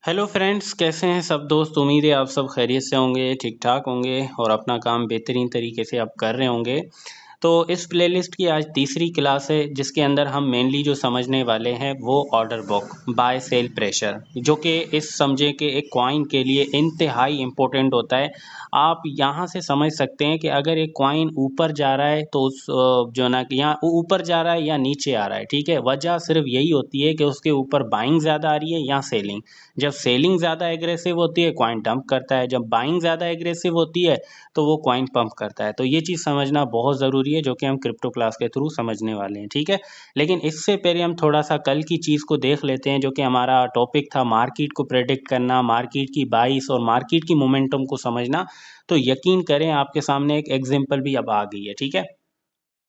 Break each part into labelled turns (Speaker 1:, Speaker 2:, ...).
Speaker 1: Hello friends, कैसे हैं सब दोस्त। उम्मीद है आप सब खैरियत से होंगे, ठीक ठाक होंगे और अपना काम बेहतरीन तरीके से आप कर रहे होंगे। तो इस प्लेलिस्ट की आज तीसरी क्लास है, जिसके अंदर हम मेनली जो समझने वाले हैं वो order book, buy sell pressure, जो कि इस समझे कि एक कॉइन के लिए इंतहाई इम्पोर्टेंट होता है। आप यहाँ से समझ सकते हैं कि अगर एक कॉइन ऊपर जा रहा है तो उस जो ना कि यहाँ ऊपर जा रहा है या नीचे आ रहा है, ठीक है। वजह सिर्फ यही होती है कि उसके ऊपर बाइंग ज़्यादा आ रही है या सेलिंग। जब सेलिंग ज़्यादा एग्रेसिव होती है, कॉइन डंप करता है। जब बाइंग ज़्यादा एग्रेसिव होती है तो वो कॉइन पंप करता है। तो ये चीज़ समझना बहुत ज़रूरी है, जो कि हम क्रिप्टो क्लास के थ्रू समझने वाले हैं, ठीक है। लेकिन इससे पहले हम थोड़ा सा कल की चीज़ को देख लेते हैं, जो कि हमारा टॉपिक था मार्केट को प्रेडिक्ट करना, मार्केट की बाइस और मार्केट की मोमेंटम को समझना। तो यकीन करें आपके सामने एक एग्जांपल भी अब आ गई है, ठीक है।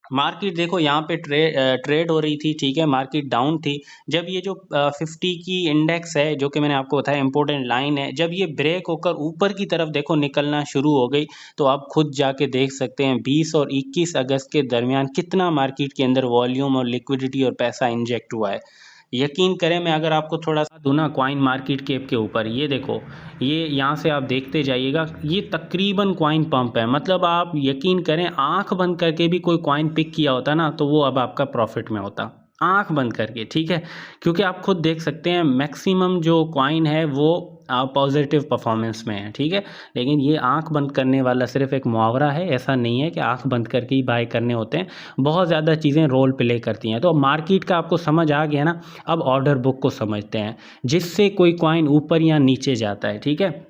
Speaker 1: मार्केट देखो यहाँ पे ट्रेड हो रही थी, ठीक है। मार्केट डाउन थी। जब ये जो 50 की इंडेक्स है, जो कि मैंने आपको बताया इंपॉर्टेंट लाइन है, जब ये ब्रेक होकर ऊपर की तरफ देखो निकलना शुरू हो गई, तो आप खुद जाके देख सकते हैं 20 और 21 अगस्त के दरमियान कितना मार्केट के अंदर वॉल्यूम और लिक्विडिटी और पैसा इंजेक्ट हुआ है। यकीन करें, मैं अगर आपको थोड़ा सा दूँ ना कॉइन मार्केट कैप के ऊपर, ये देखो, ये यहाँ से आप देखते जाइएगा, ये तकरीबन कॉइन पंप है। मतलब आप यकीन करें, आंख बंद करके भी कोई कॉइन पिक किया होता ना तो वो अब आपका प्रॉफिट में होता, आंख बंद करके, ठीक है। क्योंकि आप खुद देख सकते हैं मैक्सिमम जो कॉइन है वो पॉजिटिव परफॉर्मेंस में है, ठीक है। लेकिन ये आंख बंद करने वाला सिर्फ एक मुहावरा है, ऐसा नहीं है कि आंख बंद करके ही बाय करने होते हैं। बहुत ज़्यादा चीज़ें रोल प्ले करती हैं। तो मार्केट का आपको समझ आ गया ना। अब ऑर्डर बुक को समझते हैं, जिससे कोई कॉइन ऊपर या नीचे जाता है, ठीक है।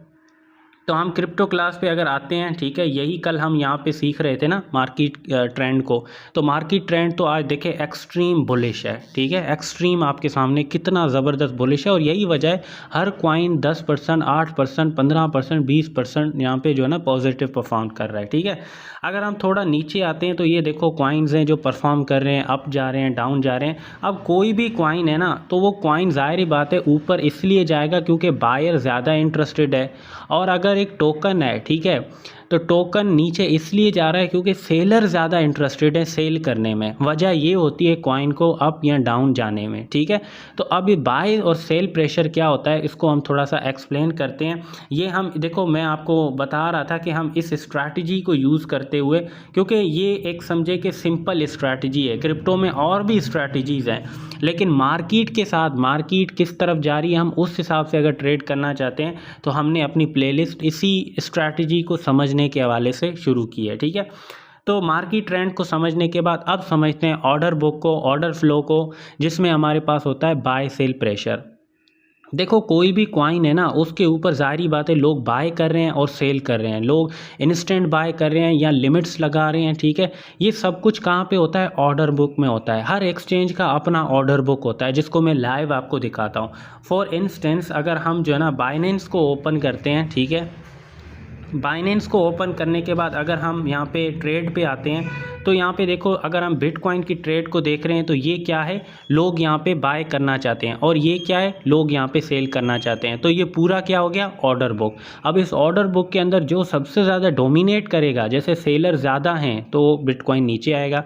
Speaker 1: तो हम क्रिप्टो क्लास पे अगर आते हैं, ठीक है, यही कल हम यहाँ पे सीख रहे थे ना मार्केट ट्रेंड को। तो मार्केट ट्रेंड तो आज देखे एक्सट्रीम बुलिश है, ठीक है। एक्सट्रीम आपके सामने कितना ज़बरदस्त बुलिश है, और यही वजह है हर कॉइन 10%, 8%, 15%, 20% यहाँ पे जो है ना पॉजिटिव परफॉर्म कर रहा है, ठीक है। अगर हम थोड़ा नीचे आते हैं तो ये देखो कॉइन्स हैं जो परफॉर्म कर रहे हैं, अप जा रहे हैं, डाउन जा रहे हैं। अब कोई भी कॉइन है ना, तो वो कॉइन ज़ाहिर बात है ऊपर इसलिए जाएगा क्योंकि बायर ज़्यादा इंटरेस्टेड है। और अगर एक टोकन है, ठीक है, तो टोकन नीचे इसलिए जा रहा है क्योंकि सेलर ज़्यादा इंटरेस्टेड है सेल करने में। वजह ये होती है कॉइन को अप या डाउन जाने में, ठीक है। तो अब ये बाय और सेल प्रेशर क्या होता है, इसको हम थोड़ा सा एक्सप्लेन करते हैं। ये हम देखो, मैं आपको बता रहा था कि हम इस स्ट्रैटेजी को यूज़ करते हुए, क्योंकि ये एक समझे कि सिंपल स्ट्रैटेजी है। क्रिप्टो में और भी स्ट्रैटेजीज़ हैं, लेकिन मार्केट के साथ मार्केट किस तरफ जा रही है, हम उस हिसाब से अगर ट्रेड करना चाहते हैं तो हमने अपनी प्लेलिस्ट इसी स्ट्रैटेजी को समझने के हवाले से शुरू की है, ठीक है। तो मार्केट ट्रेंड को समझने के बाद अब समझते हैं ऑर्डर बुक को, ऑर्डर फ्लो को, जिसमें हमारे पास होता है बाय सेल प्रेशर। देखो, कोई भी कॉइन है ना, उसके ऊपर ज़ाहिरी बात है लोग बाय कर रहे हैं और सेल कर रहे हैं, लोग इंस्टेंट बाय कर रहे हैं या लिमिट्स लगा रहे हैं, ठीक है। ये सब कुछ कहाँ पे होता है, ऑर्डर बुक में होता है। हर एक्सचेंज का अपना ऑर्डर बुक होता है, जिसको मैं लाइव आपको दिखाता हूँ। फॉर इंस्टेंस, अगर हम जो है ना बाइनेंस को ओपन करते हैं, ठीक है, बाइनेंस को ओपन करने के बाद अगर हम यहाँ पे ट्रेड पे आते हैं, तो यहाँ पे देखो, अगर हम बिटकॉइन की ट्रेड को देख रहे हैं तो ये क्या है, लोग यहाँ पे बाय करना चाहते हैं, और ये क्या है, लोग यहाँ पे सेल करना चाहते हैं। तो ये पूरा क्या हो गया, ऑर्डर बुक। अब इस ऑर्डर बुक के अंदर जो सबसे ज़्यादा डोमिनेट करेगा, जैसे सेलर ज़्यादा हैं तो बिटकॉइन नीचे आएगा,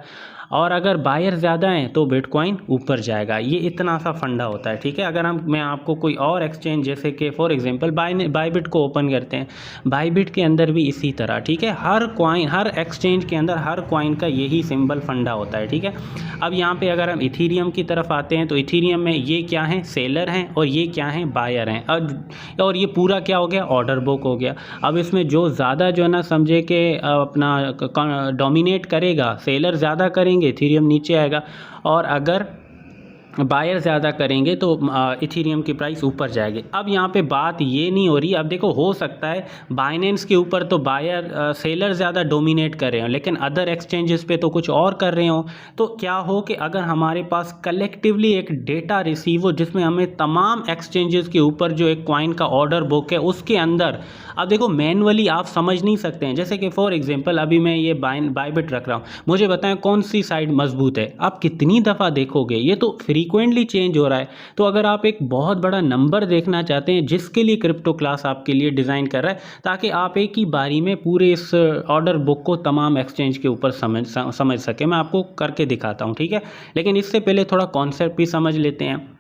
Speaker 1: और अगर बायर ज़्यादा हैं तो बिटकॉइन ऊपर जाएगा। ये इतना सा फंडा होता है, ठीक है। अगर मैं आपको कोई और एक्सचेंज, जैसे कि फॉर एग्जांपल बायबिट को ओपन करते हैं, बायबिट के अंदर भी इसी तरह, ठीक है। हर कॉइन, हर एक्सचेंज के अंदर हर कॉइन का यही सिंबल फंडा होता है, ठीक है। अब यहाँ पे अगर हम इथीरियम की तरफ आते हैं, तो इथीरियम में ये क्या है, सेलर हैं, और ये क्या हैं, बायर हैं। और ये पूरा क्या हो गया, ऑर्डर बुक हो गया। अब इसमें जो ज़्यादा जो है ना समझे कि अपना डोमिनेट करेगा, सेलर ज़्यादा करेंगे, इथीरियम नीचे आएगा, और अगर बायर ज़्यादा करेंगे तो इथीरियम की प्राइस ऊपर जाएगी। अब यहाँ पे बात ये नहीं हो रही, अब देखो, हो सकता है बाइनेंस के ऊपर तो बायर सेलर ज़्यादा डोमिनेट कर रहे हो, लेकिन अदर एक्सचेंजेस पे तो कुछ और कर रहे हो। तो क्या हो कि अगर हमारे पास कलेक्टिवली एक डेटा रिसीव हो, जिसमें हमें तमाम एक्सचेंजेस के ऊपर जो एक कॉइन का ऑर्डर बुक है उसके अंदर, अब देखो मैनुअली आप समझ नहीं सकते हैं। जैसे कि फॉर एग्जांपल अभी मैं ये बायबिट रख रहा हूँ, मुझे बताएं कौन सी साइड मजबूत है। आप कितनी दफ़ा देखोगे, ये तो फ्रीक्वेंटली चेंज हो रहा है। तो अगर आप एक बहुत बड़ा नंबर देखना चाहते हैं, जिसके लिए क्रिप्टो क्लास आपके लिए डिज़ाइन कर रहा है, ताकि आप एक ही बारी में पूरे इस ऑर्डर बुक को तमाम एक्सचेंज के ऊपर समझ सके, मैं आपको करके दिखाता हूँ, ठीक है। लेकिन इससे पहले थोड़ा कॉन्सेप्ट भी समझ लेते हैं।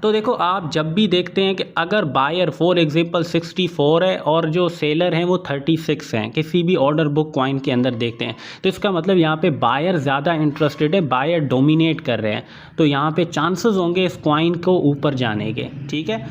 Speaker 1: तो देखो आप जब भी देखते हैं कि अगर बायर फॉर एग्जांपल 64 है और जो सेलर हैं वो 36 हैं, किसी भी ऑर्डर बुक कॉइन के अंदर देखते हैं, तो इसका मतलब यहाँ पे बायर ज़्यादा इंटरेस्टेड है, बायर डोमिनेट कर रहे हैं, तो यहाँ पे चांसेस होंगे इस कॉइन को ऊपर जाने के। ठीक है,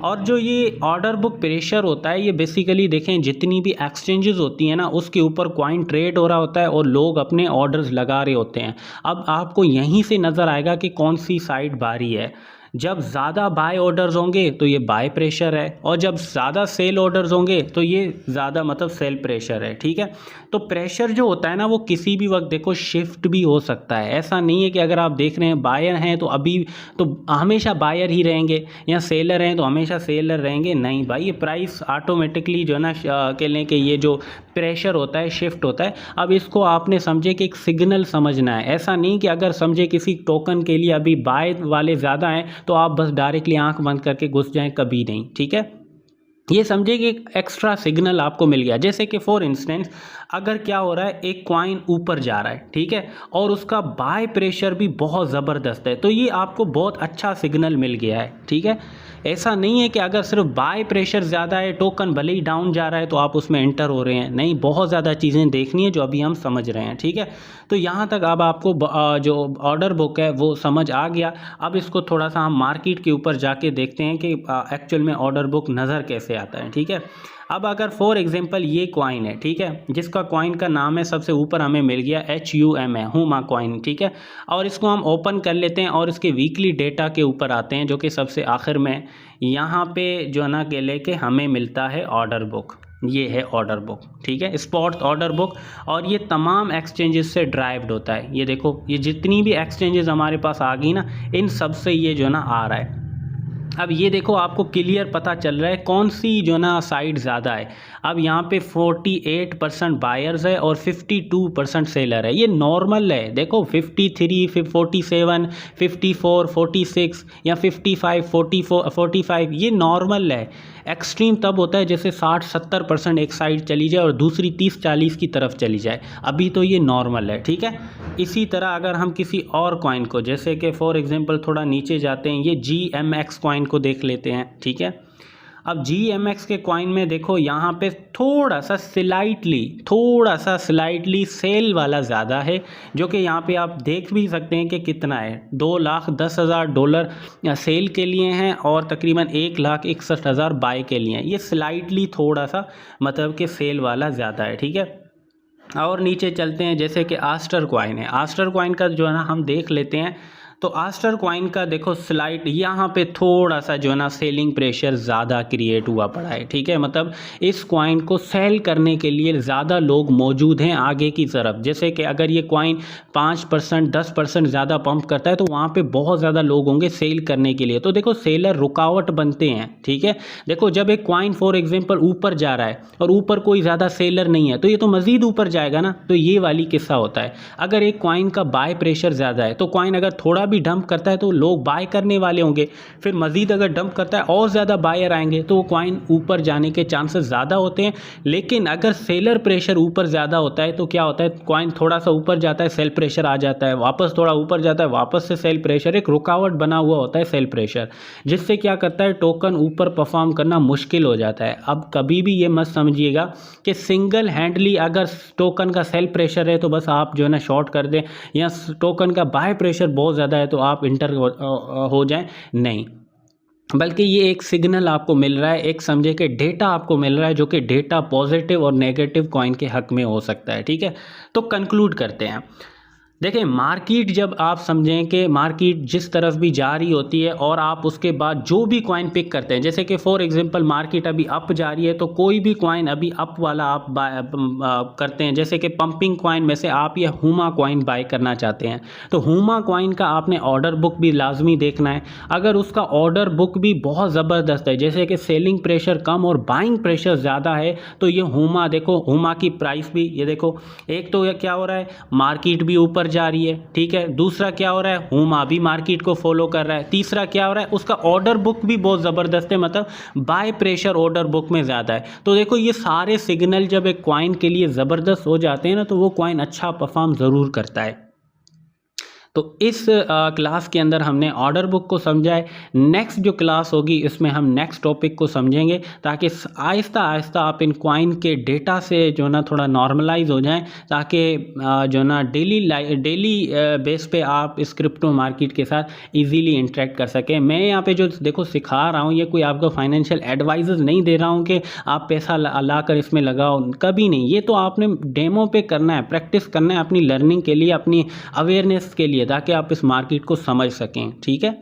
Speaker 1: और जो ये ऑर्डर बुक प्रेशर होता है, ये बेसिकली देखें जितनी भी एक्सचेंजेस होती हैं ना, उसके ऊपर कॉइन ट्रेड हो रहा होता है और लोग अपने ऑर्डर्स लगा रहे होते हैं। अब आपको यहीं से नज़र आएगा कि कौन सी साइड बारी है। जब ज़्यादा बाय ऑर्डर्स होंगे तो ये बाय प्रेशर है, और जब ज़्यादा सेल ऑर्डर्स होंगे तो ये ज़्यादा मतलब सेल प्रेशर है। ठीक है, तो प्रेशर जो होता है ना वो किसी भी वक्त देखो शिफ्ट भी हो सकता है। ऐसा नहीं है कि अगर आप देख रहे हैं बायर हैं तो अभी तो हमेशा बायर ही रहेंगे, या सेलर हैं तो हमेशा सेलर रहेंगे, नहीं भाई, ये प्राइस ऑटोमेटिकली जो है ना कह लें कि ये जो प्रेशर होता है शिफ्ट होता है। अब इसको आपने समझे कि एक सिग्नल समझना है, ऐसा नहीं कि अगर समझे किसी टोकन के लिए अभी बाय वाले ज़्यादा हैं तो आप बस डायरेक्टली आंख बंद करके घुस जाएं, कभी नहीं। ठीक है, ये समझे कि एक एक्स्ट्रा सिग्नल आपको मिल गया। जैसे कि फॉर इंस्टेंस अगर क्या हो रहा है, एक कॉइन ऊपर जा रहा है, ठीक है, और उसका बाय प्रेशर भी बहुत ज़बरदस्त है, तो ये आपको बहुत अच्छा सिग्नल मिल गया है। ठीक है, ऐसा नहीं है कि अगर सिर्फ बाय प्रेशर ज़्यादा है, टोकन भले ही डाउन जा रहा है तो आप उसमें एंटर हो रहे हैं, नहीं, बहुत ज़्यादा चीज़ें देखनी है जो अभी हम समझ रहे हैं। ठीक है, तो यहाँ तक अब आपको जो ऑर्डर बुक है वो समझ आ गया। अब इसको थोड़ा सा हम मार्केट के ऊपर जाके देखते हैं कि एक्चुअल में ऑर्डर बुक नज़र कैसे आता है। ठीक है, अब अगर फॉर एग्जांपल ये कॉइन है, ठीक है, जिसका कॉइन का नाम है सबसे ऊपर हमें मिल गया HUM है, हुमा कॉइन। ठीक है, और इसको हम ओपन कर लेते हैं और इसके वीकली डेटा के ऊपर आते हैं जो कि सबसे आखिर में यहाँ पे जो है ना के लेके हमें मिलता है ऑर्डर बुक। ये है ऑर्डर बुक, ठीक है, स्पॉट ऑर्डर बुक, और ये तमाम एक्सचेंजेस से ड्राइव्ड होता है। ये देखो, ये जितनी भी एक्सचेंजेस हमारे पास आ गई ना, इन सब से ये जो है ना आ रहा है। अब ये देखो आपको क्लियर पता चल रहा है कौन सी जो ना साइड ज़्यादा है। अब यहाँ पे 48% बायर्स है और 52% सेलर है, ये नॉर्मल है। देखो 53, 47, 54, 46 या 55, 44, 45, ये नॉर्मल है। एक्सट्रीम तब होता है जैसे 60-70% एक साइड चली जाए और दूसरी 30-40 की तरफ चली जाए, अभी तो ये नॉर्मल है। ठीक है, इसी तरह अगर हम किसी और कॉइन को, जैसे कि फॉर एग्जांपल थोड़ा नीचे जाते हैं, ये GMX कॉइन को देख लेते हैं। ठीक है, अब GMX के कॉइन में देखो यहाँ पे थोड़ा सा स्लाइटली सेल वाला ज़्यादा है, जो कि यहाँ पे आप देख भी सकते हैं कि कितना है, $2,10,000 सेल के लिए हैं और तकरीबन 1,61,000 बाय के लिए हैं। ये स्लाइटली थोड़ा सा मतलब कि सेल वाला ज़्यादा है। ठीक है, और नीचे चलते हैं, जैसे कि आस्टर कॉइन है, आस्टर कॉइन का जो है ना हम देख लेते हैं। तो आस्टर कॉइन का देखो स्लाइड यहाँ पे थोड़ा सा जो है ना सेलिंग प्रेशर ज़्यादा क्रिएट हुआ पड़ा है। ठीक है, मतलब इस कॉइन को सेल करने के लिए ज़्यादा लोग मौजूद हैं आगे की तरफ। जैसे कि अगर ये कॉइन 5%, 10% ज़्यादा पंप करता है तो वहाँ पे बहुत ज़्यादा लोग होंगे सेल करने के लिए, तो देखो सेलर रुकावट बनते हैं। ठीक है, देखो जब एक कॉइन फॉर एग्जांपल ऊपर जा रहा है और ऊपर कोई ज़्यादा सेलर नहीं है तो ये तो मज़ीद ऊपर जाएगा ना, तो ये वाली किस्सा होता है। अगर एक कॉइन का बाय प्रेशर ज़्यादा है तो कॉइन अगर थोड़ा भी डंप करता है तो लोग बाय करने वाले होंगे, फिर मज़ीद अगर डंप करता है और ज़्यादा बायर आएंगे तो वो कॉइन ऊपर जाने के चांसेस ज़्यादा होते हैं। लेकिन अगर सेलर प्रेशर ऊपर ज़्यादा होता है तो क्या होता है, कॉइन थोड़ा सा ऊपर जाता है, सेल प्रेशर आ जाता है, वापस थोड़ा ऊपर जाता है, वापस से सेल प्रेशर, एक रुकावट बना हुआ होता है सेल प्रेशर, जिससे क्या करता है टोकन ऊपर परफॉर्म करना मुश्किल हो जाता है। अब कभी भी ये मत समझिएगा कि सिंगल हैंडली अगर टोकन का सेल प्रेशर है तो बस आप जो है ना शॉर्ट कर दें, या टोकन का बाय प्रेशर बहुत ज़्यादा है तो आप इंटर हो जाएं, नहीं, बल्कि ये एक सिग्नल आपको मिल रहा है, एक समझे कि डेटा आपको मिल रहा है, जो कि डेटा पॉजिटिव और नेगेटिव कॉइन के हक में हो सकता है। ठीक है, तो कंक्लूड करते हैं। देखिए मार्केट, जब आप समझें कि मार्केट जिस तरफ भी जा रही होती है और आप उसके बाद जो भी कॉइन पिक करते हैं, जैसे कि फॉर एग्जांपल मार्केट अभी अप जा रही है तो कोई भी कॉइन अभी अप वाला आप करते हैं, जैसे कि पंपिंग कॉइन में से आप ये हुमा कॉइन बाय करना चाहते हैं तो हुमा कॉइन का आपने ऑर्डर बुक भी लाजमी देखना है। अगर उसका ऑर्डर बुक भी बहुत ज़बरदस्त है, जैसे कि सेलिंग प्रेशर कम और बाइंग प्रेशर ज़्यादा है, तो ये हुमा देखो, हुमा की प्राइस भी ये देखो, एक तो क्या हो रहा है, मार्केट भी ऊपर जा रही है। ठीक है, दूसरा क्या हो रहा है, हुमा भी मार्केट को फॉलो कर रहा है। तीसरा क्या हो रहा है, उसका ऑर्डर बुक भी बहुत ज़बरदस्त है, मतलब बाय प्रेशर ऑर्डर बुक में ज़्यादा है। तो देखो ये सारे सिग्नल जब एक कॉइन के लिए ज़बरदस्त हो जाते हैं ना तो वो कॉइन अच्छा परफॉर्म ज़रूर करता है। तो इस क्लास के अंदर हमने ऑर्डर बुक को समझा है। नेक्स्ट जो क्लास होगी इसमें हम नेक्स्ट टॉपिक को समझेंगे, ताकि आहिस्ता आहिस्ता आप इन कॉइन के डेटा से जो ना थोड़ा नॉर्मलाइज हो जाएं, ताकि जो ना डेली बेस पे आप इस क्रिप्टो मार्केट के साथ इजीली इंटरेक्ट कर सकें। मैं यहाँ पे जो देखो सिखा रहा हूँ, ये कोई आपको फाइनेंशियल एडवाइजेस नहीं दे रहा हूँ कि आप पैसा ला कर इसमें लगाओ, कभी नहीं। ये तो आपने डेमो पे करना है, प्रैक्टिस करना है अपनी लर्निंग के लिए, अपनी अवेयरनेस के लिए, ताकि आप इस मार्केट को समझ सकें। ठीक है।